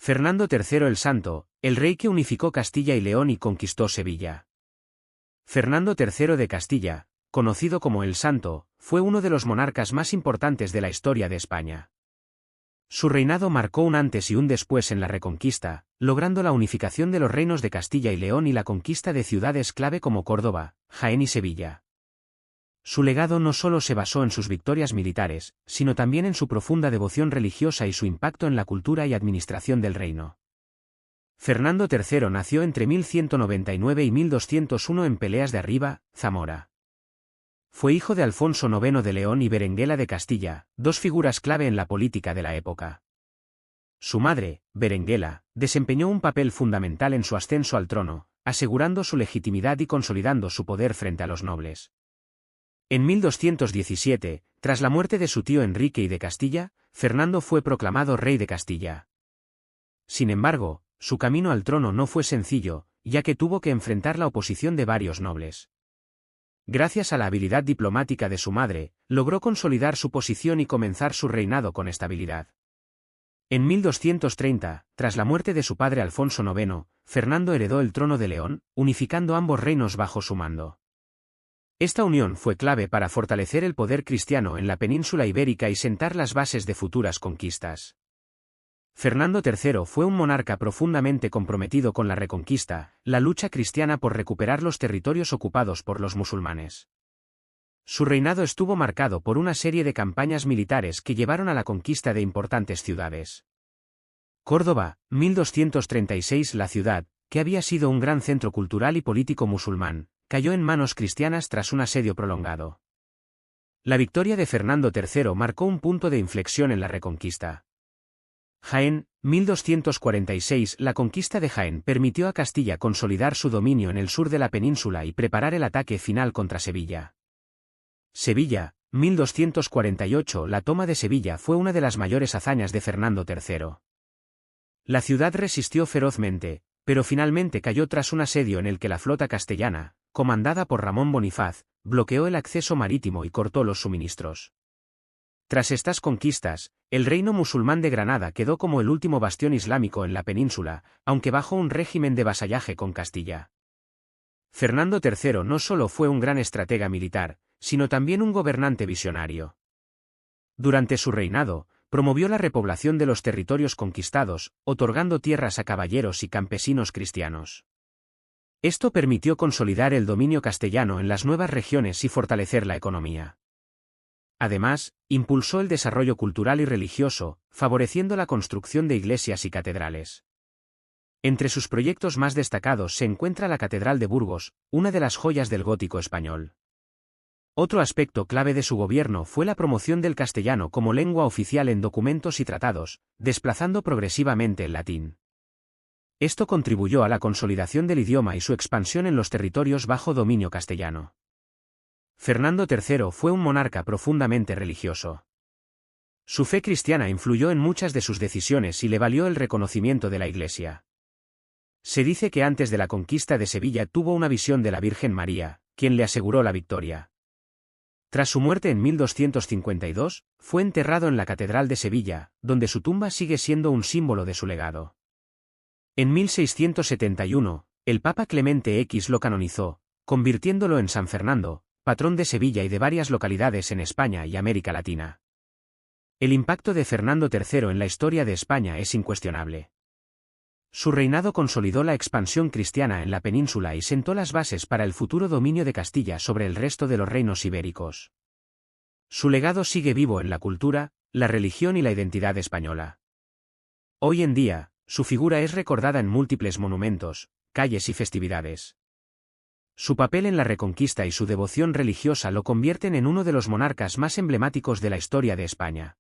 Fernando III el Santo, el rey que unificó Castilla y León y conquistó Sevilla. Fernando III de Castilla, conocido como el Santo, fue uno de los monarcas más importantes de la historia de España. Su reinado marcó un antes y un después en la Reconquista, logrando la unificación de los reinos de Castilla y León y la conquista de ciudades clave como Córdoba, Jaén y Sevilla. Su legado no solo se basó en sus victorias militares, sino también en su profunda devoción religiosa y su impacto en la cultura y administración del reino. Fernando III nació entre 1199 y 1201 en Peleas de Arriba, Zamora. Fue hijo de Alfonso IX de León y Berenguela de Castilla, dos figuras clave en la política de la época. Su madre, Berenguela, desempeñó un papel fundamental en su ascenso al trono, asegurando su legitimidad y consolidando su poder frente a los nobles. En 1217, tras la muerte de su tío Enrique I de Castilla, Fernando fue proclamado rey de Castilla. Sin embargo, su camino al trono no fue sencillo, ya que tuvo que enfrentar la oposición de varios nobles. Gracias a la habilidad diplomática de su madre, logró consolidar su posición y comenzar su reinado con estabilidad. En 1230, tras la muerte de su padre Alfonso IX, Fernando heredó el trono de León, unificando ambos reinos bajo su mando. Esta unión fue clave para fortalecer el poder cristiano en la península ibérica y sentar las bases de futuras conquistas. Fernando III fue un monarca profundamente comprometido con la Reconquista, la lucha cristiana por recuperar los territorios ocupados por los musulmanes. Su reinado estuvo marcado por una serie de campañas militares que llevaron a la conquista de importantes ciudades. Córdoba, 1236. La ciudad, que había sido un gran centro cultural y político musulmán, cayó en manos cristianas tras un asedio prolongado. La victoria de Fernando III marcó un punto de inflexión en la Reconquista. Jaén, 1246. La conquista de Jaén permitió a Castilla consolidar su dominio en el sur de la península y preparar el ataque final contra Sevilla. Sevilla, 1248. La toma de Sevilla fue una de las mayores hazañas de Fernando III. La ciudad resistió ferozmente, pero finalmente cayó tras un asedio en el que la flota castellana, comandada por Ramón Bonifaz, bloqueó el acceso marítimo y cortó los suministros. Tras estas conquistas, el reino musulmán de Granada quedó como el último bastión islámico en la península, aunque bajo un régimen de vasallaje con Castilla. Fernando III no solo fue un gran estratega militar, sino también un gobernante visionario. Durante su reinado, promovió la repoblación de los territorios conquistados, otorgando tierras a caballeros y campesinos cristianos. Esto permitió consolidar el dominio castellano en las nuevas regiones y fortalecer la economía. Además, impulsó el desarrollo cultural y religioso, favoreciendo la construcción de iglesias y catedrales. Entre sus proyectos más destacados se encuentra la Catedral de Burgos, una de las joyas del gótico español. Otro aspecto clave de su gobierno fue la promoción del castellano como lengua oficial en documentos y tratados, desplazando progresivamente el latín. Esto contribuyó a la consolidación del idioma y su expansión en los territorios bajo dominio castellano. Fernando III fue un monarca profundamente religioso. Su fe cristiana influyó en muchas de sus decisiones y le valió el reconocimiento de la Iglesia. Se dice que antes de la conquista de Sevilla tuvo una visión de la Virgen María, quien le aseguró la victoria. Tras su muerte en 1252, fue enterrado en la Catedral de Sevilla, donde su tumba sigue siendo un símbolo de su legado. En 1671, el Papa Clemente X lo canonizó, convirtiéndolo en San Fernando, patrón de Sevilla y de varias localidades en España y América Latina. El impacto de Fernando III en la historia de España es incuestionable. Su reinado consolidó la expansión cristiana en la península y sentó las bases para el futuro dominio de Castilla sobre el resto de los reinos ibéricos. Su legado sigue vivo en la cultura, la religión y la identidad española. Hoy en día, su figura es recordada en múltiples monumentos, calles y festividades. Su papel en la Reconquista y su devoción religiosa lo convierten en uno de los monarcas más emblemáticos de la historia de España.